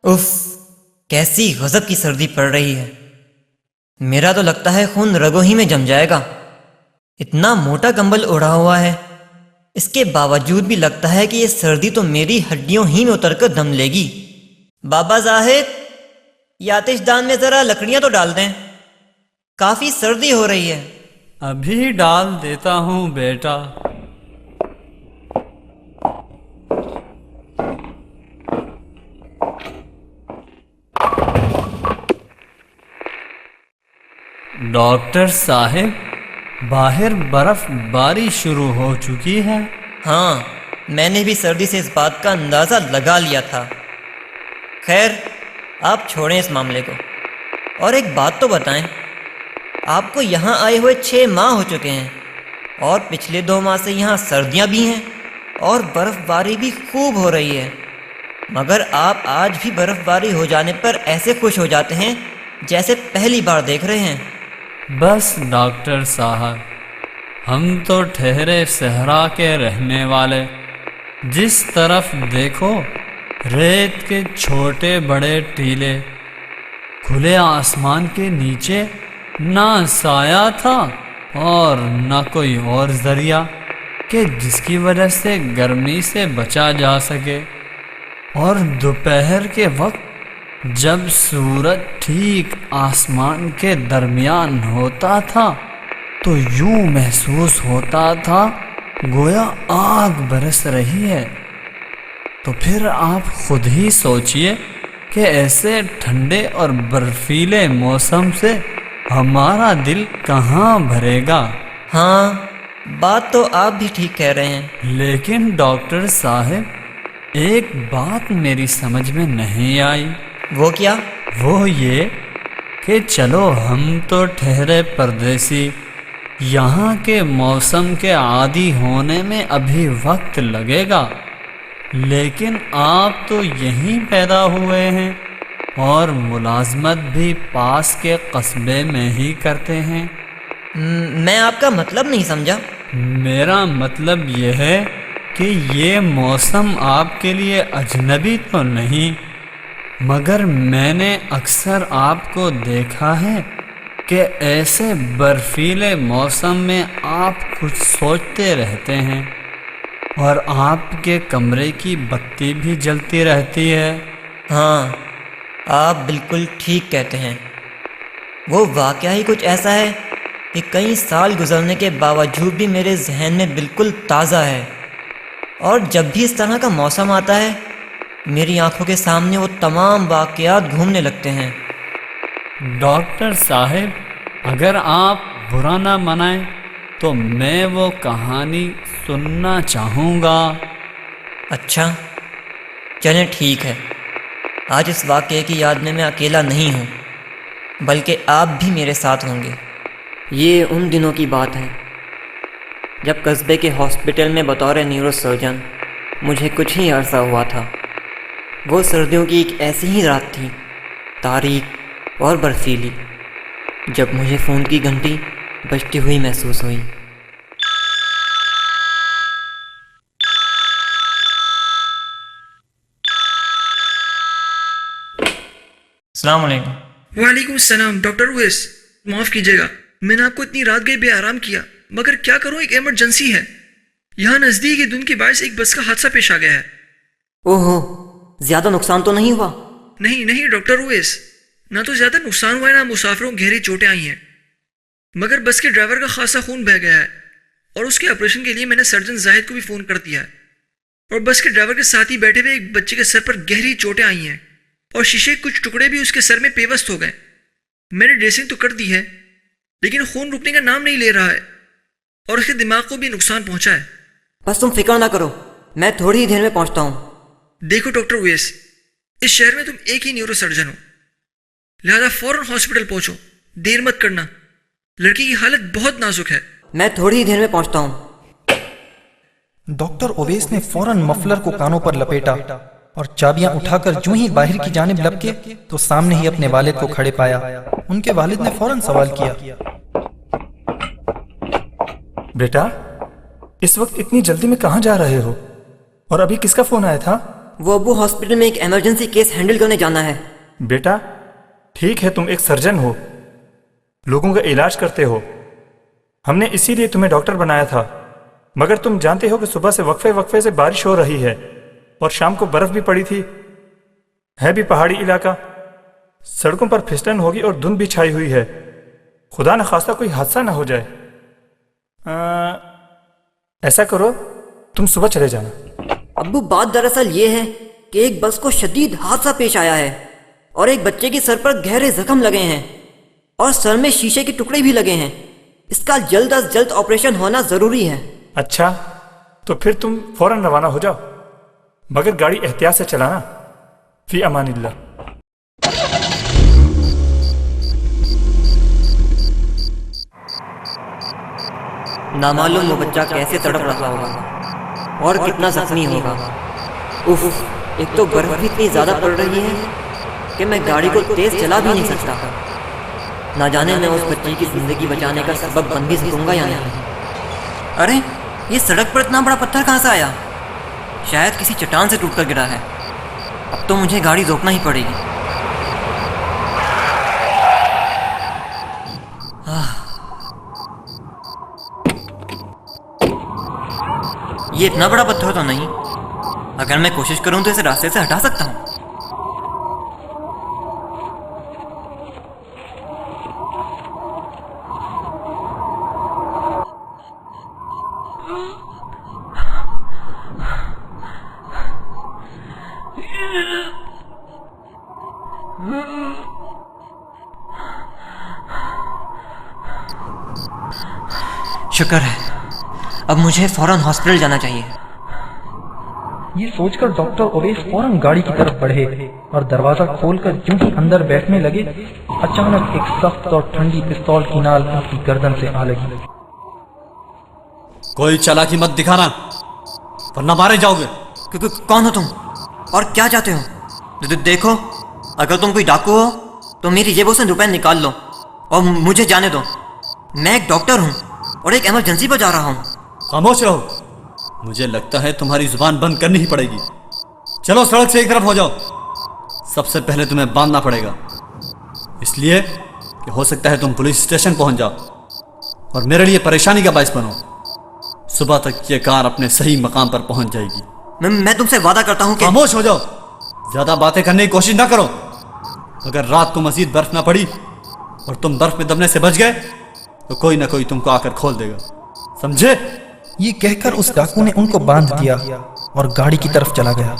उफ, कैसी गजब की सर्दी पड़ रही है। मेरा तो लगता है खून रगों ही में जम जाएगा। इतना मोटा कंबल ओढ़ा हुआ है, इसके बावजूद भी लगता है कि ये सर्दी तो मेरी हड्डियों ही में उतर कर दम लेगी। बाबा जाहिद, ये आतिशदान में जरा लकड़ियां तो डाल दें, काफी सर्दी हो रही है। अभी डाल देता हूँ बेटा। डॉक्टर साहब, बाहर बर्फबारी शुरू हो चुकी है। हाँ, मैंने भी सर्दी से इस बात का अंदाज़ा लगा लिया था। खैर, आप छोड़ें इस मामले को और एक बात तो बताएं, आपको यहाँ आए हुए 6 माह हो चुके हैं और पिछले 2 माह से यहाँ सर्दियाँ भी हैं और बर्फ़बारी भी खूब हो रही है, मगर आप आज भी बर्फ़बारी हो जाने पर ऐसे खुश हो जाते हैं जैसे पहली बार देख रहे हैं। बस डॉक्टर साहब, हम तो ठहरे सहरा के रहने वाले। जिस तरफ देखो रेत के छोटे बड़े टीले, खुले आसमान के नीचे ना साया था और ना कोई और जरिया कि जिसकी वजह से गर्मी से बचा जा सके। और दोपहर के वक्त जब सूरज ठीक आसमान के दरमियान होता था तो यूं महसूस होता था गोया आग बरस रही है। तो फिर आप खुद ही सोचिए कि ऐसे ठंडे और बर्फीले मौसम से हमारा दिल कहाँ भरेगा। हाँ, बात तो आप भी ठीक कह रहे हैं। लेकिन डॉक्टर साहब, एक बात मेरी समझ में नहीं आई। वो क्या? वो ये कि चलो हम तो ठहरे परदेसी, यहाँ के मौसम के आदी होने में अभी वक्त लगेगा, लेकिन आप तो यहीं पैदा हुए हैं और मुलाजमत भी पास के कस्बे में ही करते हैं। मैं आपका मतलब नहीं समझा। मेरा मतलब यह है कि ये मौसम आपके लिए अजनबी तो नहीं, मगर मैंने अक्सर आपको देखा है कि ऐसे बर्फीले मौसम में आप कुछ सोचते रहते हैं और आपके कमरे की बत्ती भी जलती रहती है। हाँ, आप बिल्कुल ठीक कहते हैं। वो वाक़या ही कुछ ऐसा है कि कई साल गुजरने के बावजूद भी मेरे जहन में बिल्कुल ताज़ा है, और जब भी इस तरह का मौसम आता है मेरी आंखों के सामने वो तमाम वाक़यात घूमने लगते हैं। डॉक्टर साहब, अगर आप बुरा ना मनाएं तो मैं वो कहानी सुनना चाहूँगा। अच्छा, चलें ठीक है। आज इस वाक़ये की याद में मैं अकेला नहीं हूँ, बल्कि आप भी मेरे साथ होंगे। ये उन दिनों की बात है जब कस्बे के हॉस्पिटल में बतौर न्यूरो सर्जन मुझे कुछ ही अरसा हुआ था। वो सर्दियों की एक ऐसी ही रात थी, तारीक और बर्फीली, जब मुझे फ़ोन की घंटी बजती हुई महसूस हुई। अस्सलाम वालेकुम। वालेकुम सलाम। डॉक्टर उवैस, माफ़ कीजिएगा, मैंने आपको इतनी रात गए बेआराम किया, मगर क्या करूं, एक इमरजेंसी है। यहाँ नज़दीक ही धुंध के बायस एक बस का हादसा पेश आ गया है। ओहो, ज़्यादा नुकसान तो नहीं हुआ? नहीं नहीं डॉक्टर उवैस, ना तो ज़्यादा नुकसान हुआ है, ना मुसाफिरों को गहरी चोटें आई हैं, मगर बस के ड्राइवर का खासा खून बह गया है और उसके ऑपरेशन के लिए मैंने सर्जन जाहिद को भी फ़ोन कर दिया है। और बस के ड्राइवर के साथ ही बैठे हुए एक बच्चे के सर पर गहरी चोटें आई हैं और शीशे के कुछ टुकड़े भी उसके सर में पेवस्त हो गए। मैंने ड्रेसिंग तो कर दी है, लेकिन खून रुकने का नाम नहीं ले रहा है और उसके दिमाग को भी नुकसान पहुंचा है। बस तुम फिक्र ना करो, मैं थोड़ी ही देर में पहुंचता हूँ। देखो डॉक्टर उवैस, इस शहर में तुम एक ही न्यूरो सर्जन हो, लिहाजा फौरन हॉस्पिटल पहुंचो, देर मत करना। लड़की की हालत बहुत नाजुक है। मैं थोड़ी ही देर में पहुंचता हूँ। डॉक्टर ओवैस ने फौरन मफलर को कानों पर लपेटा और चाबियां उठाकर यूं ही बाहर की जानिब लपके तो सामने ही अपने वालिद को खड़े पाया। उनके वालिद ने फौरन सवाल किया, बेटा, इस वक्त इतनी जल्दी में कहाँ जा रहे हो और अभी किसका फोन आया था? वो अब्बू हॉस्पिटल में एक इमरजेंसी केस हैंडल करने जाना है। बेटा ठीक है, तुम एक सर्जन हो, लोगों का इलाज करते हो, हमने इसीलिए तुम्हें डॉक्टर बनाया था। मगर तुम जानते हो कि सुबह से वक्फे से बारिश हो रही है और शाम को बर्फ भी पड़ी थी, है भी पहाड़ी इलाका, सड़कों पर फिसलन होगी और धुंध भी छाई हुई है। खुदा न खास्ता कोई हादसा ना हो जाए। ऐसा करो, तुम सुबह चले जाना। अब्बू बात दरअसल ये है कि एक बस को शदीद हादसा पेश आया है और एक बच्चे के सर पर गहरे जख्म लगे हैं और सर में शीशे के टुकड़े भी लगे हैं। इसका जल्द अज जल्द ऑपरेशन होना जरूरी है। अच्छा, तो फिर तुम फौरन रवाना हो जाओ, मगर गाड़ी एहतियात से चलाना। फी अमानिल्लाह। नामालूम वो बच्चा कैसे तड़प रहा होगा और कितना जख्मी होगा। उफ, एक तो बर्फ भी इतनी ज्यादा पड़ रही है कि मैं गाड़ी को तेज चला भी नहीं सकता। ना जाने मैं उस बच्चे की जिंदगी बचाने का सबब बन भी सकूंगा या नहीं। अरे ये सड़क पर इतना बड़ा पत्थर कहाँ से आया? शायद किसी चट्टान से टूटकर गिरा है। अब तो मुझे गाड़ी रोकना ही पड़ेगी। ये इतना बड़ा पत्थर तो नहीं, अगर मैं कोशिश करूं तो इसे रास्ते से हटा सकता हूं। शुक्र है, अब मुझे फौरन हॉस्पिटल जाना चाहिए। ये सोचकर डॉक्टर ओवैस फौरन गाड़ी की तरफ बढ़े और दरवाजा खोलकर यूं ही अंदर बैठने लगे, अचानक एक सख्त और ठंडी पिस्तौल की नाल उनकी गर्दन से आ लगी। कोई चालाकी मत दिखाना वरना मारे जाओगे। कौन हो तुम और क्या चाहते हो? देखो, अगर तुम कोई डाकू हो तो मेरी जेबों से रुपए निकाल लो और मुझे जाने दो। मैं एक डॉक्टर हूँ और एक इमरजेंसी पर जा रहा हूँ। खामोश रहो, मुझे लगता है तुम्हारी जुबान बंद करनी ही पड़ेगी। चलो सड़क से एक तरफ हो जाओ। सबसे पहले तुम्हें बांधना पड़ेगा, इसलिए कि हो सकता है तुम पुलिस स्टेशन पहुंच जाओ और मेरे लिए परेशानी का बायस बनो। सुबह तक ये कार अपने सही मकाम पर पहुंच जाएगी। मैं तुमसे वादा करता हूँ कि... खामोश हो जाओ, ज्यादा बातें करने की कोशिश ना करो। अगर रात को मजीद बर्फ ना पड़ी और तुम बर्फ में दबने से बच गए तो कोई ना कोई तुमको आकर खोल देगा, समझे? ये कहकर उस डाकू ने उनको बांध दिया और गाड़ी की तरफ चला गया।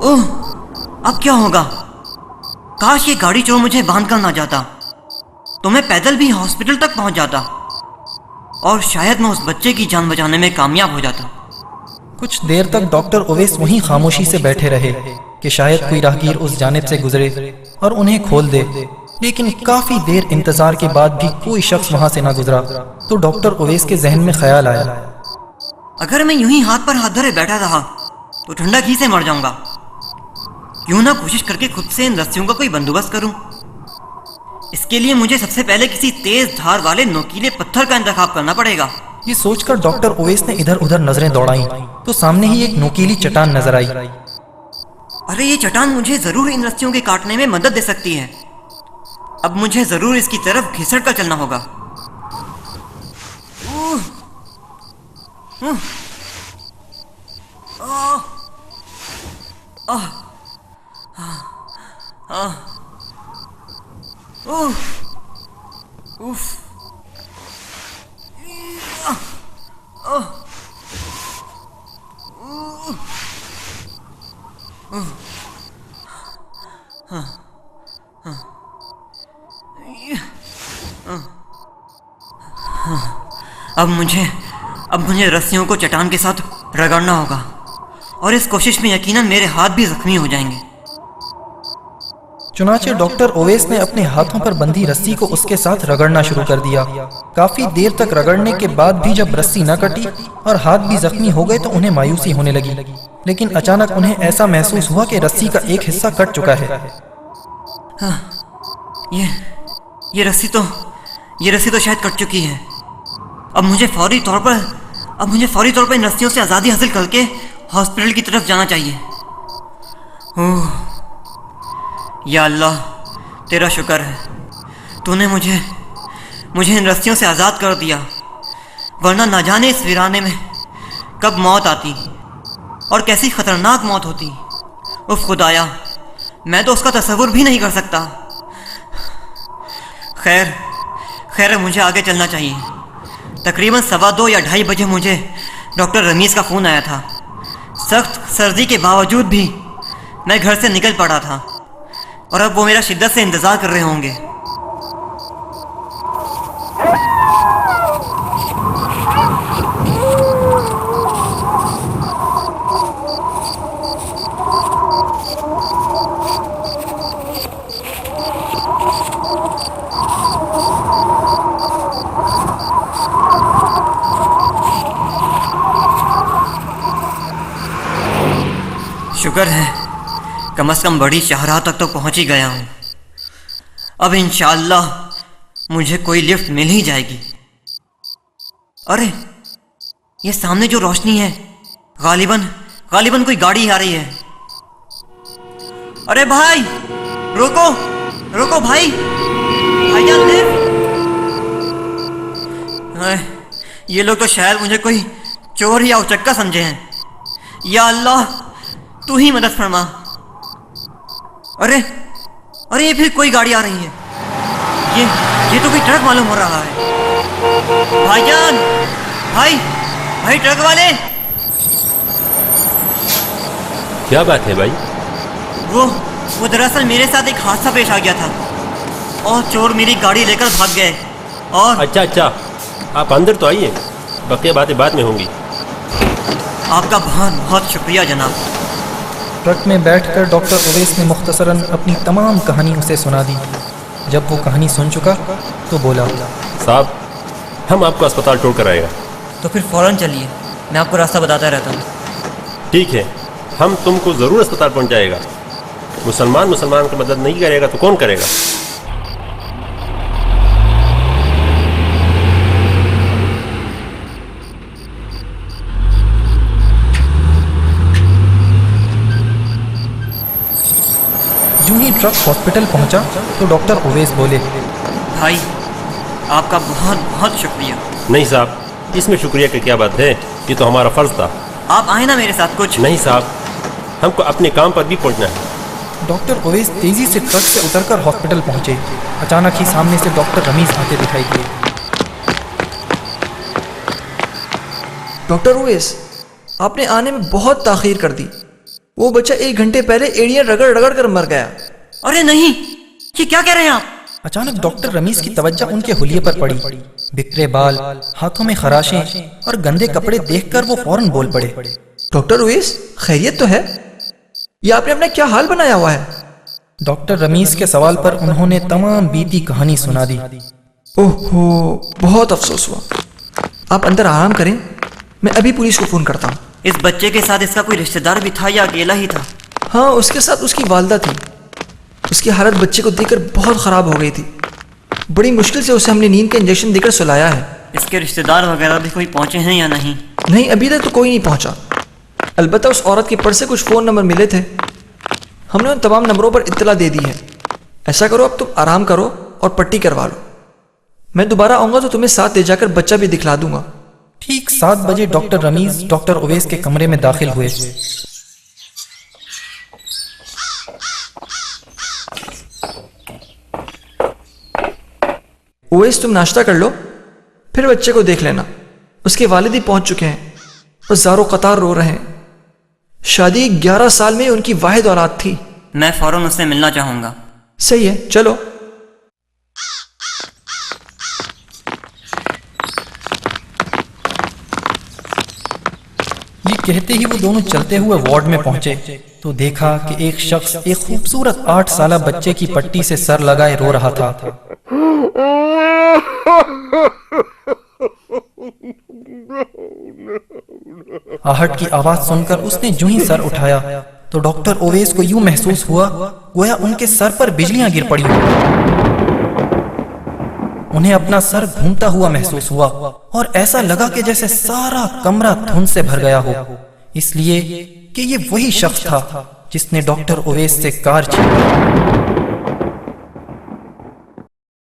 ओह, अब क्या होगा? काश ये गाड़ी चोर मुझे बांध कर ना जाता तो मैं पैदल भी हॉस्पिटल तक पहुंच जाता और शायद मैं उस बच्चे की जान बचाने में कामयाब हो जाता। कुछ देर तक डॉक्टर ओवैस वहीं खामोशी से बैठे रहे कि शायद कोई राहगीर उस जानिब से गुजरे और उन्हें खोल दे, लेकिन काफी देर इंतजार के बाद भी कोई शख्स वहां से ना गुजरा। तो डॉक्टर ओवैस के जहन में ख्याल आया, अगर मैं यूं ही हाथ पर हाथ धरे बैठा रहा तो ठंडा घी से मर जाऊंगा। क्यों ना कोशिश करके खुद से इन रस्सियों का कोई बंदोबस्त करूं। इसके लिए मुझे सबसे पहले किसी तेज धार वाले नोकीले पत्थर का इंतखाब करना पड़ेगा। ये सोचकर डॉक्टर ओवैस ने इधर उधर नजरें दौड़ाई तो सामने ही एक नोकीली चट्टान नजर आई। अरे ये चट्टान मुझे जरूर इन रस्सियों के काटने में मदद दे सकती है। अब मुझे जरूर इसकी तरफ घिसट कर चलना होगा। अब मुझे रस्सियों को चट्टान के साथ रगड़ना होगा और इस कोशिश में यकीनन मेरे हाथ भी जख्मी हो जाएंगे। चुनाचे डॉक्टर ओवैस ने अपने हाथों पर बंधी रस्सी को उसके साथ रगड़ना शुरू कर दिया। काफी देर तक रगड़ने के बाद भी जब रस्सी न कटी और हाथ भी जख्मी हो गए तो उन्हें मायूसी होने लगी। لیکن اچانک انہیں ایسا محسوس ہوا کہ رسی کا ایک حصہ کٹ چکا ہے۔ یہ رسی تو شاید کٹ چکی ہے۔ اب مجھے فوری طور پر ان رسیوں سے آزادی حاصل کر کے ہاسپٹل کی طرف جانا چاہیے۔ یا اللہ، تیرا شکر ہے، تو نے مجھے ان رسیوں سے آزاد کر دیا، ورنہ نہ جانے اس ویرانے میں کب موت آتی اور کیسی خطرناک موت ہوتی۔ اف خدایا، میں تو اس کا تصور بھی نہیں کر سکتا۔ خیر مجھے آگے چلنا چاہیے۔ تقریباً 2:15 یا 2:30 بجے مجھے ڈاکٹر رمیز کا فون آیا تھا۔ سخت سردی کے باوجود بھی میں گھر سے نکل پڑا تھا، اور اب وہ میرا شدت سے انتظار کر رہے ہوں گے۔ شکر ہے کم از کم بڑی شاہراہ تک تو پہنچ ہی گیا ہوں۔ اب انشاءاللہ مجھے کوئی لفٹ مل ہی جائے گی۔ ارے یہ سامنے جو روشنی ہے، غالباً کوئی گاڑی آ رہی ہے۔ ارے بھائی، روکو بھائی جان لفٹ۔ یہ لوگ تو شاید مجھے کوئی چور یا اچکا سمجھے ہیں۔ یا اللہ، تو ہی مدد فرما۔ ارے یہ پھر کوئی گاڑی آ رہی ہے۔ یہ تو کوئی ٹرک معلوم ہو رہا ہے۔ بھائی جان، بھائی ٹرک والے۔ کیا بات ہے بھائی؟ وہ دراصل میرے ساتھ ایک حادثہ پیش آ گیا تھا اور چور میری گاڑی لے کر بھاگ گئے۔ اور اچھا، آپ اندر تو آئیے، بقیہ باتیں بعد میں ہوں گی۔ آپ کا بہت شکریہ جناب۔ ٹرک میں بیٹھ کر ڈاکٹر اویس نے مختصراً اپنی تمام کہانی اسے سنا دی۔ جب وہ کہانی سن چکا تو بولا، صاحب، ہم آپ کو اسپتال چھوڑ کر آئے گا۔ تو پھر فوراً چلیے، میں آپ کو راستہ بتاتا رہتا ہوں۔ ٹھیک ہے، ہم تم کو ضرور اسپتال پہنچائے گا۔ مسلمان کی مدد نہیں کرے گا تو کون کرے گا؟ جو ہی ٹرک ہاسپٹل پہنچا تو ڈاکٹر اویس بولے، بھائی آپ کا بہت شکریہ۔ نہیں صاحب، اس میں شکریہ کی کیا بات ہے، یہ تو ہمارا فرض تھا۔ آپ آئے نا میرے ساتھ کچھ؟ نہیں صاحب، ہم کو اپنے کام پر بھی پہنچنا ہے۔ ڈاکٹر اویس تیزی سے ٹرک سے اتر کر ہاسپٹل پہنچے۔ اچانک ہی سامنے سے ڈاکٹر رمیز آتے دکھائی دیے۔ ڈاکٹر اویس، آپ نے آنے میں بہت تاخیر کر دی۔ وہ بچہ 1 گھنٹے پہلے ایڑیاں رگڑ کر مر گیا۔ ارے نہیں، یہ کیا کہہ رہے ہیں آپ؟ اچانک ڈاکٹر رمیز کی توجہ ان کے حلیے پر پڑی۔ بکھرے بال، ہاتھوں میں خراشیں اور گندے کپڑے دیکھ کر وہ فوراً بول پڑے، ڈاکٹر اویس، خیریت تو ہے؟ یہ آپ نے اپنا کیا حال بنایا ہوا ہے؟ ڈاکٹر رمیز کے سوال پر انہوں نے تمام بیتی کہانی سنا دی۔ اوہو، بہت افسوس ہوا۔ آپ اندر آرام کریں، میں ابھی پولیس کو فون کرتا ہوں۔ اس بچے کے ساتھ اس کا کوئی رشتہ دار بھی تھا یا اکیلا ہی تھا؟ ہاں، اس کے ساتھ اس کی والدہ تھی۔ اس کی حالت بچے کو دیکھ کر بہت خراب ہو گئی تھی۔ بڑی مشکل سے اسے ہم نے نیند کا انجیکشن دے کر سلایا ہے۔ اس کے رشتہ دار وغیرہ بھی کوئی پہنچے ہیں یا نہیں؟ نہیں، ابھی تک تو کوئی نہیں پہنچا۔ البتہ اس عورت کے پرس سے کچھ فون نمبر ملے تھے، ہم نے ان تمام نمبروں پر اطلاع دے دی ہے۔ ایسا کرو، اب تم آرام کرو اور پٹی کروا لو۔ میں دوبارہ آؤں گا تو تمہیں ساتھ لے جا کر بچہ بھی دکھلا دوں گا۔ ٹھیک 7 بجے ڈاکٹر رمیز ڈاکٹر اویس کے کمرے میں داخل ہوئے۔ اویس، تم ناشتہ کر لو، پھر بچے کو دیکھ لینا۔ اس کے والد ہی پہنچ چکے ہیں اور زارو قطار رو رہے ہیں۔ شادی 11 سال میں ان کی واحد اولاد تھی۔ میں فوراً اس سے ملنا چاہوں گا۔ صحیح ہے، چلو۔ یہ کہتے ہی وہ دونوں چلتے ہوئے وارڈ میں پہنچے تو دیکھا کہ ایک شخص ایک خوبصورت 8 سالہ بچے کی پٹی سے سر لگائے رو رہا تھا۔ आहट की आवाज सुनकर उसने जो ही सर उठाया तो डॉक्टर ओवेस को यूं महसूस हुआ गोया उनके सर पर बिजलियां गिर पड़ी हों। उन्हें अपना सर घूमता हुआ महसूस हुआ और ऐसा लगा कि जैसे सारा कमरा धुंध से भर गया हो, इसलिए कि ये वही शख्स था जिसने डॉक्टर ओवेस से कार छीनी।